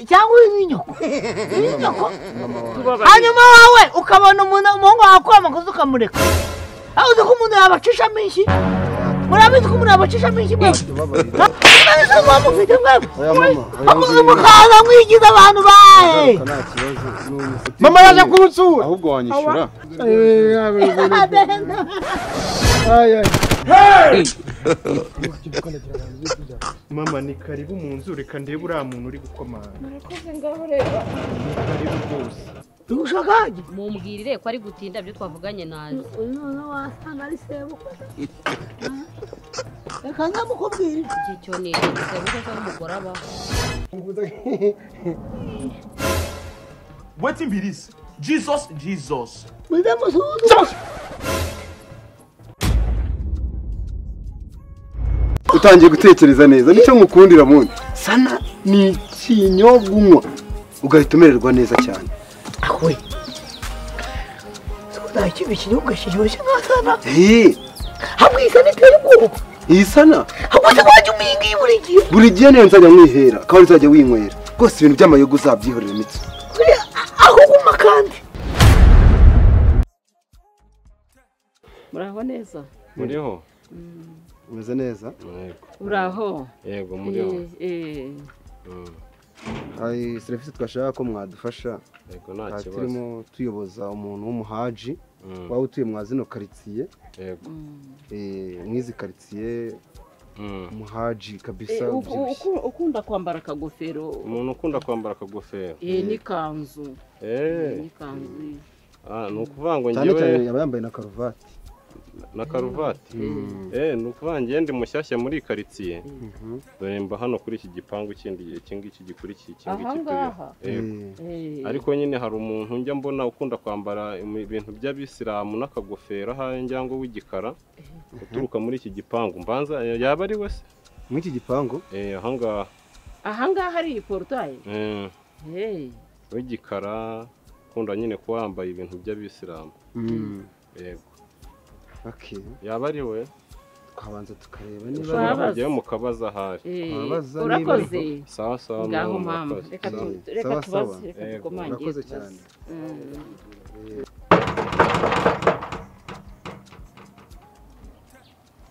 cyangwa inyoko hanyuma wawe ukabona umuhungu wakwama kuza ukamureka aho uzi ko umuntu yabacishamo inshyi murabizi ko umuntu yabacishamo inshyi mukaza mwigiza abantu baye mama yaje kunsura ahubwo wanyishura mama ni karibu mu nzu reka ndebe uriya muntu uri gukomanga murakoze ngaho reba karibu rwose ushakaje mumbwirire ko ari gutinda byo twavuganye naje none wasanga ari sebukwe reka ndamukubwira iki cyo ni sebukwe cy'umugore abaho Wetin be this? Jesus. utangiye gutekereza neza nicyo mukundira mundi sana ni ikinyobwa unywa ugahita umererwa neza cyane ahwe nta kintu ikinyobwa kiryoshye nka sana hamwe isana itera ubwoba iyi sana ahubwo se wajya umingi buri gihe niyo nzajya mwihera akaba nzajya winywera rwose ibintu by'amayoga uzabyihorera imitsi aho guma kandi muraho neza muriho umeze neza uraho yego muriho hari serivisi twashaka ko mwadufasha yego nta kibazo turimo tuyoboza umuntu w'umuhaji waba utuye mwa zino karitsiye yego mwizi karitsiye umuhaji kabisa ukunda kwambara akagofero umuntu ukunda kwambara akagofero n'ikanzu n'ikanzu ni ukuvuga ngo ngewe yaba yambaye na karuvati ni ukuvuga ngende mushyashya muri karitsiye dore mba hano kuri iki gipangu iki ngiki gikurikiye iki ngiki turiho ariko nyine hari umuntu njya mbona ukunda kwambara ibintu by'abisilamu n'akagofero ahaye njyango w'igikara uturuka muri iki gipangu mbanza yaba ari we se muri iki gipangu ahangaha hari iyi porutaye w'igikara ukunda nyine kuba wambaye ibintu by'abisilamu yego yaba ari we twabanza tukareba niba bagiye mu kabaza ahari urakoze sawa sawa ngaho mama reka tubaze reka tukomangire urakoze cyane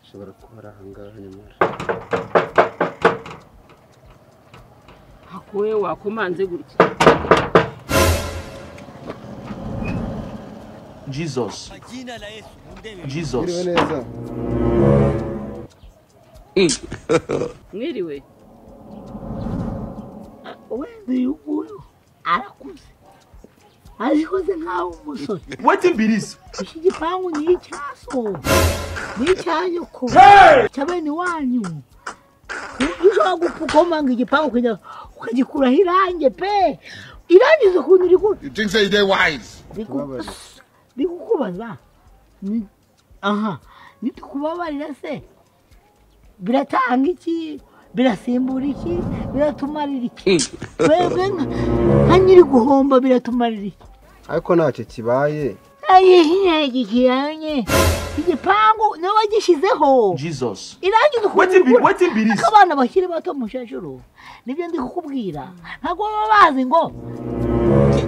ushobora kuba ari ahangaha nyamara hakuwe wakomanze gutya Jesus. Mwiriwe. Wende uyu arakuze. Azikoze nkaho umusore. Wetin be this? Iki gipangu ni icyaso. Ni icyanyuko. Cyabene wanyu. Ushobora gukomanga igipangu kujya ukagikuraho irange pe. Irangiza ukuntu uri gute? You think say they wise? Bikukubaza nitukubabarira se biratanga iki birasimbura iki biratumarira iki twebwe nka nyiri guhomba biratumarira iki ariko ntacyo kibaye ikiyanye igipangu niwe wagishizeho Jesus irangiza wetin be this abana bakiri bato mushashuro nibyo ndi kukubwira ntabwo baba bazi ngo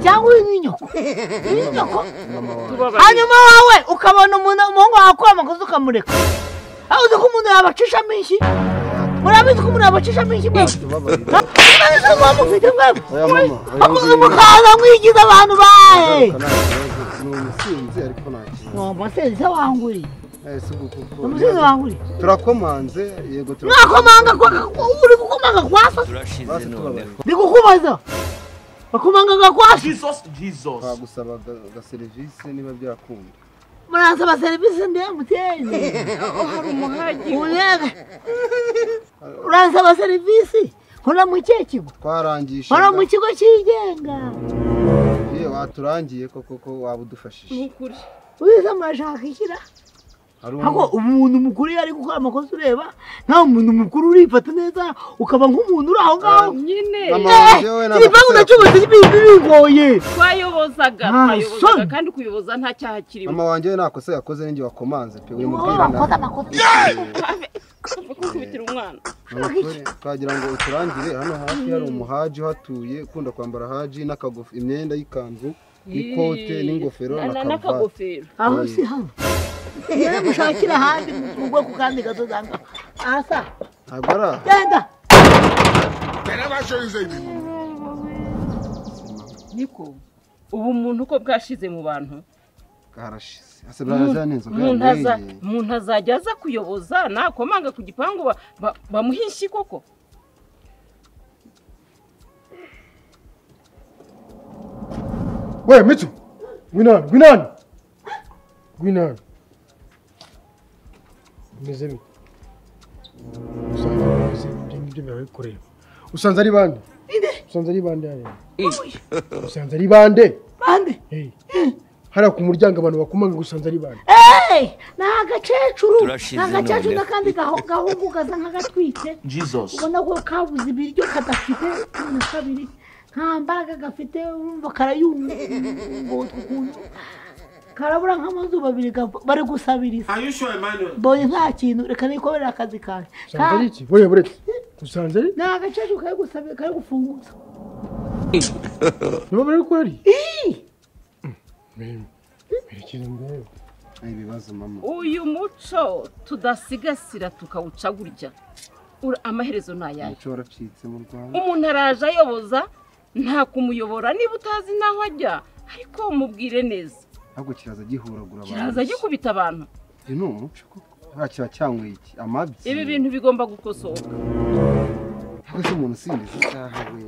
cyangwa inyoko hanyuma wawe ukabona umuhungu wakwama kuza ukamureka aho uzi ko umuntu yabacishamo inshyi murabizi ko umuntu yabacishamo inshyi mukaza mwigiza abantu baye umusinzi wanguriye umusinzi wanguriye turakomanze yego mwakomanga uri gukomanga kwasa ndi kukubaza bakomanga kwasa Jesus bagusaba serivisi niba byakunda muransaba serivisi ndemuteye hari umuhaji uransaba serivisi nkora mu kihe kigo twarangisha nkora mu kigo cyigenga iyo waturangiye koko waba udufashije n'ukuri wiza murashaka ikira Hako umuntu mukuru yari gukora amakosa ureba nta umuntu mukuru urifata neza ukaba nk'umuntu uri aho ngaho nyine igipangu nacyubatse bigoye twayobozaga kandi kuyoboza nta cyaha kirimo mama wanjye nakosa yakoze n'ingi wakomanze pe wimubwira kubitira umwana twagira ngo uturangire hano hafi hari umuhaji hatuye ukunda kwambara haji n'akagofi imyenda y'ikanzu ikote n'ingofero n'akagofero aho si hano yari gushakira ahandi mu bwoko kandi gato zanga asa agara genda niko ubu umuntu uko bwashize mu bantu karashize asebaraza nenzo umuntu azajya aza kuyoboza nakomanga ku gipangu bamuhinshi koko we Mitsu Gwinan meze usanze ari bande usanze ari bande hariya ku muryango abantu bakomanga gusanze ari bande ni agakecuru n'akandi gahungu gaza nk'agatwite ubona ko kabuze ibiryo kadafite na kabiri nta mbaraga gafite wumva karayungutse ukuntu karabura nk'amazuba abiri bari gusabiriza mbonye nta kintu reka nikoberera akazi kawe usanze ari iki buretse usanze ari ni agakecuru kari gusabira kari gufunguza niba bari gukora ari ibibazo mama uyu muco tudasigasira tukawuca gutya amaherezo nayaye umuco waracitse mu Rwanda umuntu araje ayoboza nta kumuyobora niba utazi naho ajya ariko umubwire neza ahubwo kiraza gihuragura abantu kiraza gikubita abantu ni umuco koko kiba cyanyweye iki amabyi ibi bintu bigomba gukosoka ahubwo se umuntu usindiza isaha we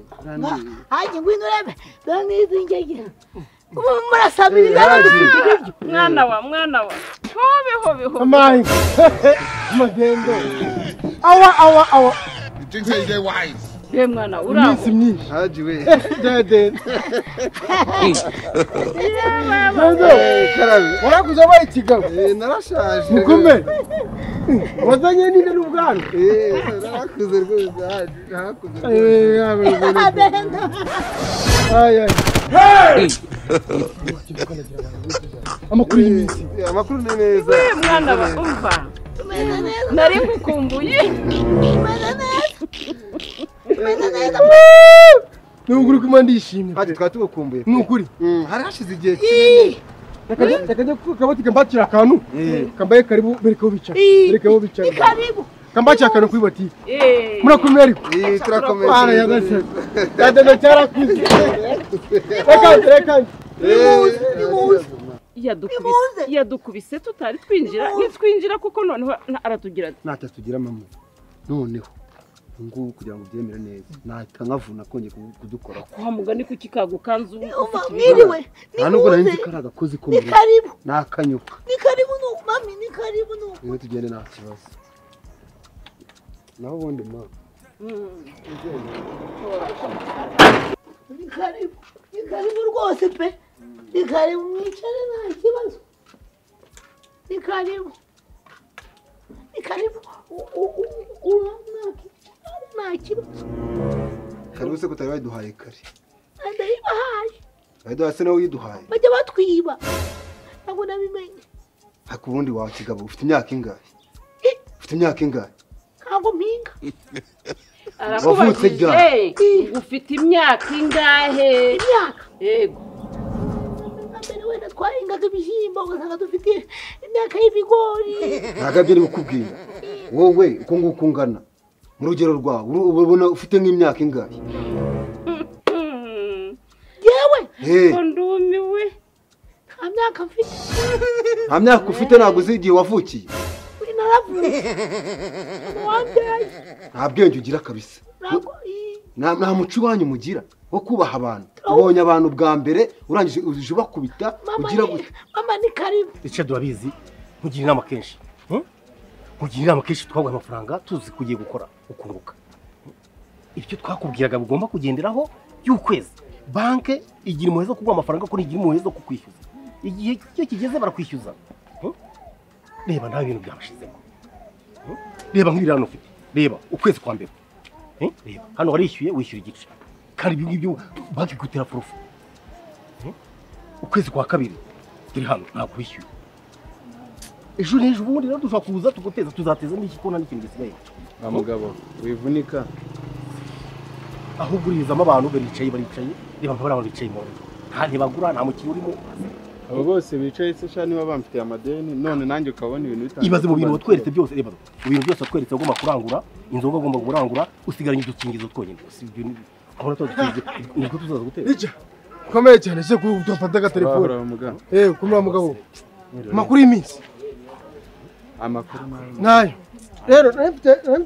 hajye ngwino urebe dore n'izi ngege murasabiriza mwana wa hobe amayi magendo awa ye mwana uraho iminsi myinshi haji we dede warakuze wabaye ikigabo narashaje mukume wazanye ninde n'ubwana narakuze rwose haji narakuze amakuru y'iminsi amakuru ni neza we mwana wa umva nari ngukumbuye n'ukuri kuma ndishimye haji twari tugukumbuye n'ukuri hari hashize igihe kinini Nakajya kabati kambakira akantu kambaye karibu berekaho bicara karibu kambakira akantu kuri botike murakomeye ariko turakomeye bana yagashe dadana cyarakuze reka yadukubise tutari twinjira kuko noneho aratugira ntacyo tugira mama noneho ngubu kugira ngo byemere neza nahita nkavuna kongeye kudukora kwa mugani kuki kagukanzu mwiriwe nta nubwo nari nzi ko ari agakozi ko muri ni akanyuka ni karibu nuko mami ni karibu nuko niba tugende nta kibazo naho ubundi ma ni karibu rwose pe ni karibu mwicare nta kibazo ni karibu nta kibazo karibu se kutari bayiduhaye kare ndayibahaye bayiduhaye se nawe uyiduhaye bajya batwiba ntabwo nabimenye ariko ubundi wa kigabo ufite imyaka ingahe ntabwo mpinga arakubajije ufite imyaka ingahe yego mbere wenda twahingaga ibishyimbo ugasanga dufite imyaka y'ibigori ntabwo abyo ari gukubwira wowe uko nguko ungana mu rugero rwawe ubona ufite nk'imyaka ingahe yewe ko ndumiwe nta myaka mfite nta myaka ufite ntabwo uzi igihe wavukiye naravutse wambyaye nta bwenge ugira kabisa nta muco iwanyu mugira wo kubaha abantu ubonye abantu bwa mbere urangije uje ubakubita ugira gutya mama ni karibu icyo turabizi nkugira inama kenshi twaguha amafaranga tuzi kugiye gukora ukunguka ibyo twakubwiraga bigomba kugenderaho y'ukwezi banke igira impuhwe zo kuguha amafaranga ko ntigira impuhwe zo kukwishyuza igihe cyo kigeze barakwishyuza reba nta bintu byabashizemo reba nk'ibiri hano ufite reba ukwezi kwa mbere reba hano warishyuye wishyura igice kandi ibi ngibyo banki ikutira profu ukwezi kwa kabiri turi hano ntabwo wishyuye ejo n'ejo ubundi rero dushobora kuza tuguteza tuzateza n'iki kona n'ikintu gisigaye wa mugabo wivunika ahubwo urizamo abantu baricaye reba nk'abari abantu bicaye mu nzu nta ntibagura nta mukino urimo abo bose bicaye se sha niba bamfitiye amadeni none nanjye ukabona ibintu bitandukanye ibaze mu bintu watweretse byose reba mu bintu byose watweretse ugomba kurangura inzoga ugomba kurangura usigaranye udukingizo twonyine abona tugize niko tuzaza gutera ija komeye cyane se kutafata agatelefone kumura mugabo makuru y'iminsi amakuru nayo rero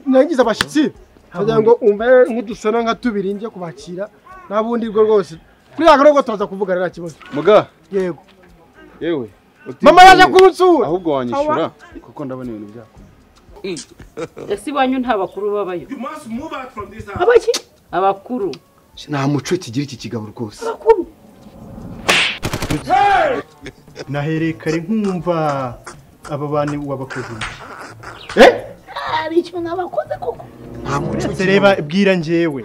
nagize abashitsi kugira ngo umve nk'udusana nka tubiri njye kubakira nabundi bwo rwose kuri yagarogo tuza kuvuga rero kibazo muga yego yewe mama yaje kunsura ahubwo wanyishura kuko ndabona ibintu byako ese iwanyu nta bakuru babayo abaki abakuru nta muco kigira iki kigabo rwose abakuru nahereye kare nkumva aba bantu wabakoze hari icyo nabakoze koko nta muco reba bwira njyewe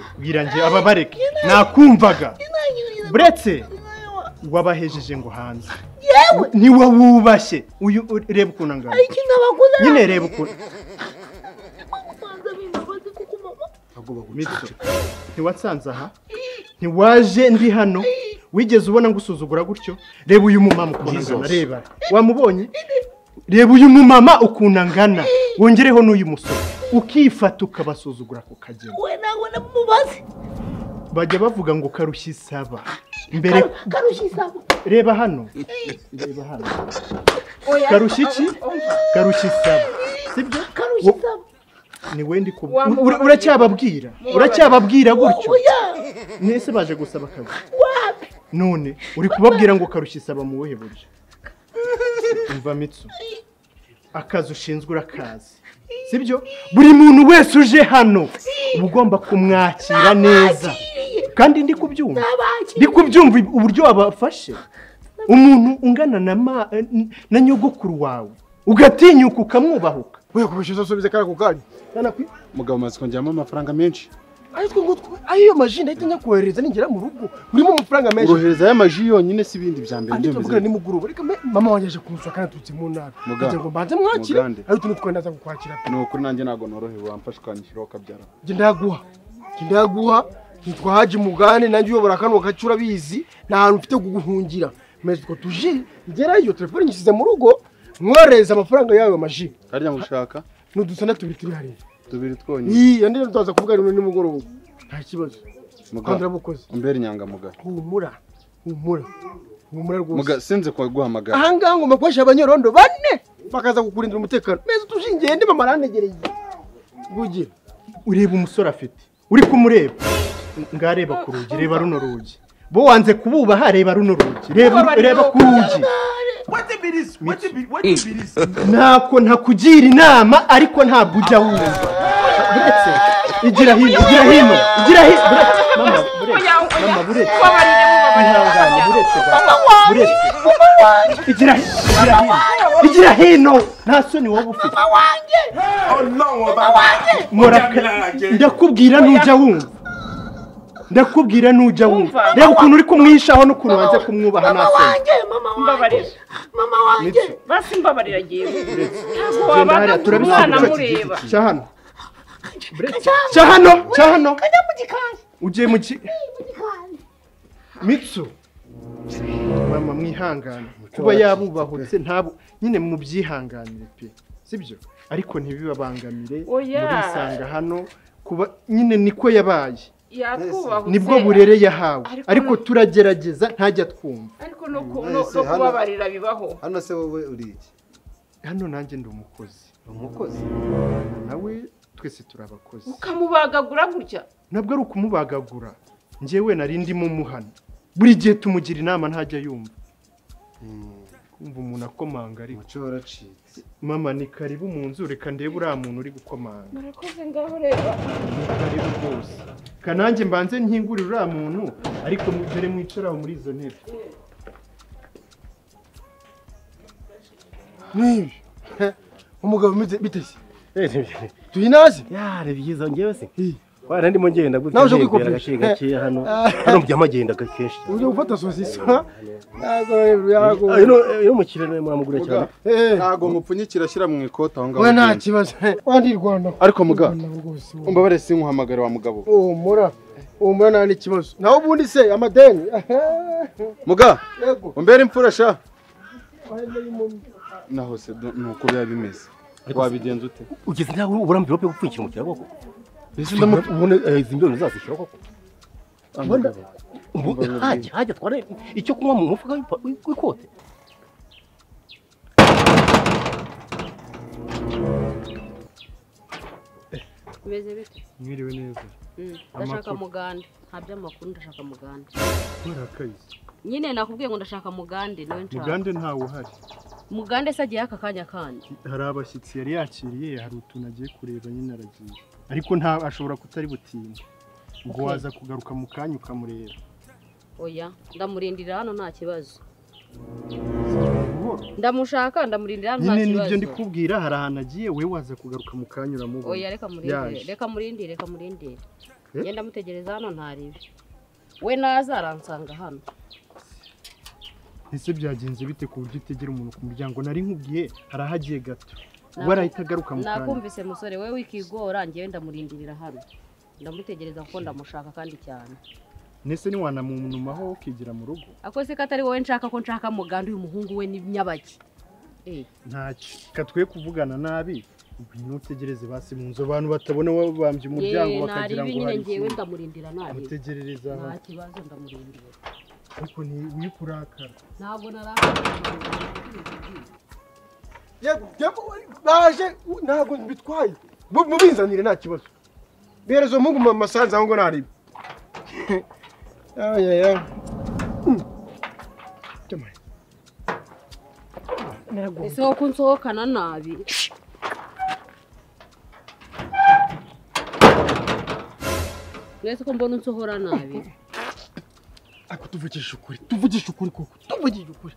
aba bareke nakumvaga buretse wabahejeje ngo hanze ntiwabubashye uyu reba ukuntu angana iki nabakoze nyine reba ukuntu ntiwatsanze aha ntiwaje ndi hano wigeze ubona ngo usuzugura gutyo reba uyu mumama ukuntu angana reba wamubonye reba uyu mumama ukuntu angana wongereho n'uyu musore ukifata ukabasuzugura ku kageni we nawe namubaze bajya bavuga ngo karushya isaba mbere karushya isaba reba hano karushya iki karushya isaba sibyo karushya isaba ni wendi ku uracyababwira gutyo nese baje gusaba akazi none uri kubabwira ngo karushya isaba mu buhe buryo umva mitsu akazi ushinzwe urakazi sibyo buri muntu wese uje hano uba ugomba kumwakira neza kandi ndi kubyumva uburyo wabafashe umuntu ungana na nyogokuru wawe ugatinyuka ukamwubahuka we kubishiza subize kara kukanya mugabo maze kongeramo amafaranga menshi ariko ngo ayo maji ndahita nyakohereza ningera mu rugo urimo amafaranga menshi urohereza aya maji yonyine si ibindi bya mbere ndyo mvuga ni muguru reka mama wanje aje kumusaka kandi tutse mu ntara kugira ngo mbanze mwakire ariko tuntu twendaza kukwakira no kuri nanjye nago norohewe wamfasha ukanyishyiraho kabyara ndaguha ntitwahaje mugane nanjye uyobora kano gacura bizi nta hantu mfite kuguhungira meze ko tuje ngerayo telefone nyisize mu rugo mworeza amafaranga yawe maji harya ngushaka n'udusana tubiri hariya tubiri twonyine yandi ndaza kuvuga rino ni mugoroba nta kibazo mugabo bukoze umbere inyangamugayo humura rwose muga sinze guhamagara ahangaha ngomba kubasha abanyorondo bane bakaza kukurindira umutekano meze tushingiye ndi mama aranegereye gugira ureba umusore afite uri kumureba ngareba ku rugi reba runo rugi bo wanze kububaha reba runo rugi reba ku rugi ntako ntakugira inama ariko ntabwo ujya wumva buretse igira hino mama buretse igira hino nta soni wowe ufite ndakubwira ntujya wumva reba ukuntu uri kumwishaho n'ukuntu wanze kumwubaha nta soni mama wanjye basi mbabarira agiye ntabwo wabaga umwana mureba cya hano kajya mu gikari ugiye mu mitsu mama mwihangane kuba yabubahutse ntabo nyine mu byihanganire pe sibyo ariko ntibibabangamire murisanga hano kuba nyine niko yabaye nibwo burere yahawe ariko turagerageza ntajya twumva ariko no kubabarira bibaho hano se wowe uri iki hano nanjye ndi umukozi nawe twese turabakozi ukamubagagura gutya ntabwo ari ukumubagagura njyewe nari ndimo muhana buri gihe tumugira inama ntajya yumva kumva umuntu akomanga ariko umuco waracitse mama ni karibu mu nzu reka ndebe uriya muntu uri gukomanga murakoze ngaho reba karibu rwose kanange mbanze nkingurire uriya muntu ariko dore mwicaraho muri izo ntebe nibi umugabo bitese tuyinazi yare byiza ngewe se wara ndimo ngenda gutya nawe uje kwikopesha gake hano byamagenda gakeshi uje gufata sosisi yo mukirene muramugura cyane ntago mupfunyikira ashyira mu ikota aho ngaho we nta kibazo wandi Rwanda ariko muga umbabare sinkuhamagara wa mugabo umura nta n'ikibazo nawe ubundi se amadeni muga umbere imfura sha naho se nuko biba bimeze wabigenza ute ugeze ntawe uburambe bwo gupfunyikira mu kirago ese ndamubona izi mbyo zazishyira koko hajya tware icyo kunywa mu mufuka w'ikote meze bite mwiriwe neza ndashaka mugande nta by'amakuru ndashaka mugande urakaye nyine nakubwiye ngo ndashaka mugande nawe nshaka mugande ntawe uhari mugande se agiye aka kanya kandi hari abashyitsi yari yakiriye hari utuntu agiye kureba nyine aragiye ariko ashobora kutari butinde ubwo waza kugaruka mu kanya ukamureba oya ndamurindira hano nta kibazo ndamushaka ndamurindira hano nta kibazo nyine nibyo ndikubwira hari ahantu agiye we waza kugaruka mu kanya uramubona oya reka murindire ngenda mutegereza hano ntaribe we naza aransanga hano ese byagenze bite ku buryo utegera umuntu ku muryango nari nkubwiye hari ahagiye gato warahita agaruka mu kanya nakumvise musore we wikigora ngewe ndamurindirira hano ndamutegereza kuko ndamushaka kandi cyane nese niwanamunumaho ukigira mu rugo ako se katari wowe nshaka ko nshaka muganda uyu muhungu we ni nyabaki ntacyo katwe kuvugana nabi ntutegereze basi mu nzu abantu batabona wabambye umuryango bakagira ngo hari ngewe ndamurindira nabi mutegerereza nta kibazo ndamurindira ariko ni kurakara ntabwo narakara baje ntabwo bitwaye mubinzanire nta kibazo berezo mungu mu masanza aho ngo naribe ese wo kunsohokana nabi mwese ko mbona unsohora nabi ako tuvugisha ukuri koko tuvugisha ukuri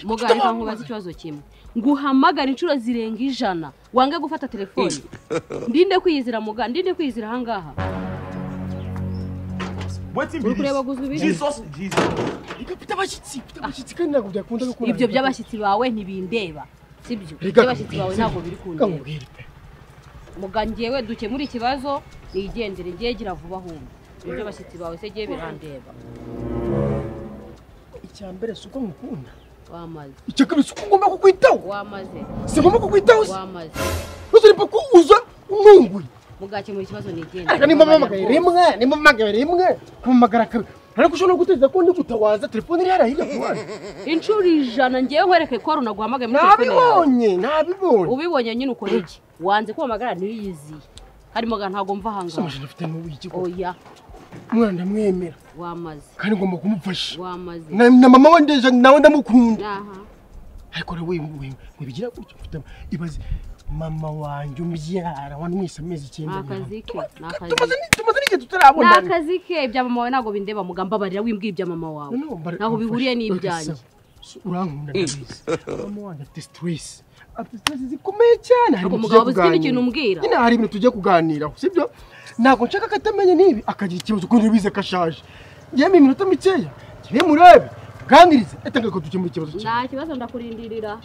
mugarika nkubaza ikibazo kimwe nguhamagara inshuro zirenga 100 wange gufata telefone ndinde kwiyizira muga ndinde kwiyizira ahangaha ureba guzubiri Jesus abashyitsi kandi ntabwo byakunda gukunda ibyo by'abashyitsi bawe ntibindeba sibyo by'abashyitsi bawe ntabwo biri kundeba muga ngewe dukemura ikibazo nigendere ngiye gira vuba ahumba ibyo abashyitsi bawe se giye birandeba icyambere suko mukunda wamaze icyo kabisa uko ngomba kukwitaho wamaze se ngomba kukwitaho wamaze uzuri pako uza umunguri mugakemura ikibazo nigendere nimamagaye rimwe kumagara kabiri ariko ushobora guteza ko ndi gutawaza telefone iri hariya kuwana inshuro 100 ngiye nkwereke ko runaguhamagaye muri telefone nabibonye ubibonye nyine ukora iki wanze kumagara niyiziye harimo ga ntago mva hanga oya mwana ndamwemera wamaze kandi ngomba kumufasha wamaze na mama we ndeje nawe ndamukunda ariko we bigira gutyo mfite ibaze mama wanjye umbyara wanwise amezi 9 nakazike tumaze nige tutarabona nakazike ibya mama wawe nago bindeba mugamba barira wimbwiye ibya mama wawe naho bihuriye n'ibyanjye urankunda ndabizi mama wanjye afite stress zikomeye cyane hari umugabo uzikindi kintu umbwira nyine hari ibintu tugiye kuganira sibyo ntabwo nshaka katamenye nibi akagira ikibazo kuko bize kashaje yeme iminota mikeya kire murebe ganirize etanga ko dukemura ikibazo cyawe nta kibazo ndakurindirira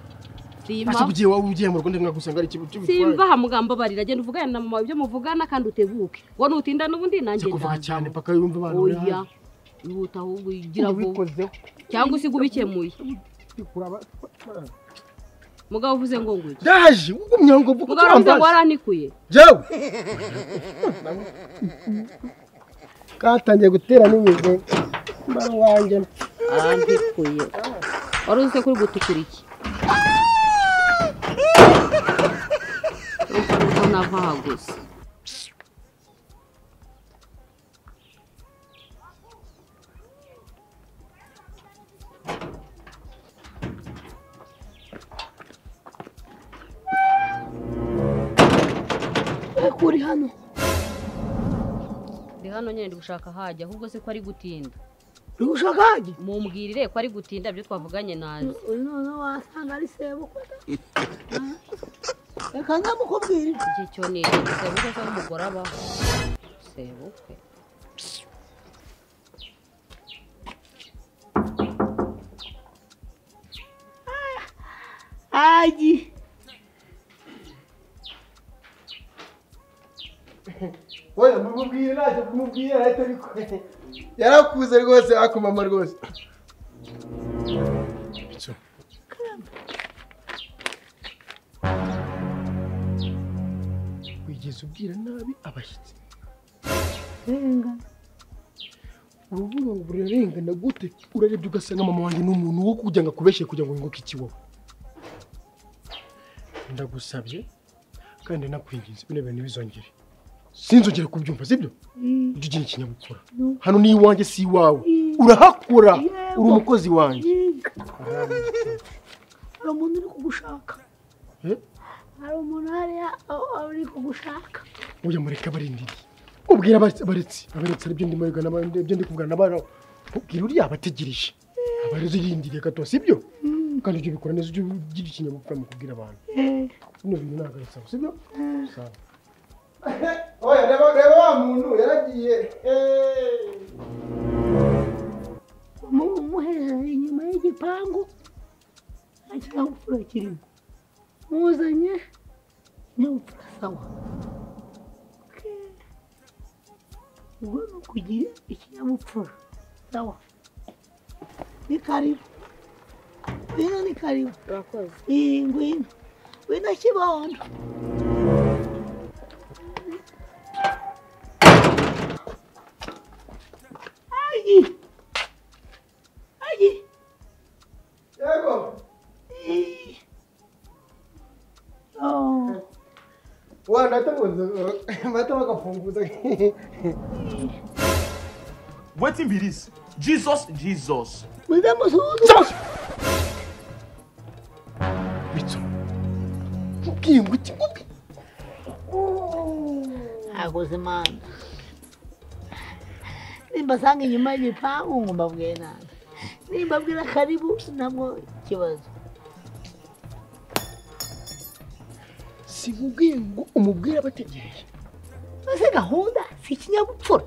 Asa bugiye wawe ugiye mu Rwanda mwagusanga ari ikibazo simva hamugamba barira genda uvugana na mama ibyo muvugana kandi utebuke wowe nutinda nubundi nanjye ndavuga cyane paka yumva abantu oya yuta ahubwo igira vuba cyangwa usigubikemuye mugabo uvuze ngo ngwiki ndaje ugumye ngo vuga mugabo uvuze ngo waranikuye jewe katangiye gutera n'imize mbara wanjye arandikuye wari uzi kuri gutukura iki uko nava gusa uri hano ndi hano nyine ndi gushaka hajya ahubwo se ko ari gutinda uri gushakaje mumbwirire ko ari gutinda byo twavuganye nazi uyu none wasanga ari sebukwe reka ndamukubwira iki cyo ni sebukwe cyangwa umugore abaho sebukwe Agi oya mumubwire ntacyo kumubwira ariko yarakuze rwose akumama rwose wigeze ubwira nabi abashyitsi renga uruvuga ngo burarengana gute urarebye ugasanga mama wanjye ni umuntu wo kugira ngo akubeshye kugira ngo yunguke iki wowe ndagusabye kandi nakwinginze bino bintu bizongere sinzongere kubyumva sibyo ujye ugira ikinyabupfura hano ni iwanjye si iwawe urahakora uri umukozi wanjye hari umuntu uri kugushaka hari umuntu hariya uri kugushaka ujya mureka barindiriye ubwira abaretse aribyo ndimo rigana ibyo ndi kuvugana n'abana ubwira uriya abategereje abarindiriye gato sibyo kandi ibyo bikora neza ujye ugira ikinyabupfura mu kubwira abantu bino bintu ntabwo ari sawa sibyo sawa oya reba wa muntu yaragiye muhejeje inyuma y'igipangu nta kinyabupfura kirimo muzanye ikinyabupfura sawa ubwo ni ukugira ikinyabupfura sawa ni karibu ngwino ni karibu urakoze ngwino kibondo yego ndahita bagafunguza Wetin be this? Jesus. bitso ubwiye ngo iki ngubi akoze mana nimba asanga inyuma y'igipangu ngo mbabwire nabi nimba abwira karibu ntabwo ikibazo sikubwiye ngo umubwire abategereje ese gahunda si ikinyabupfura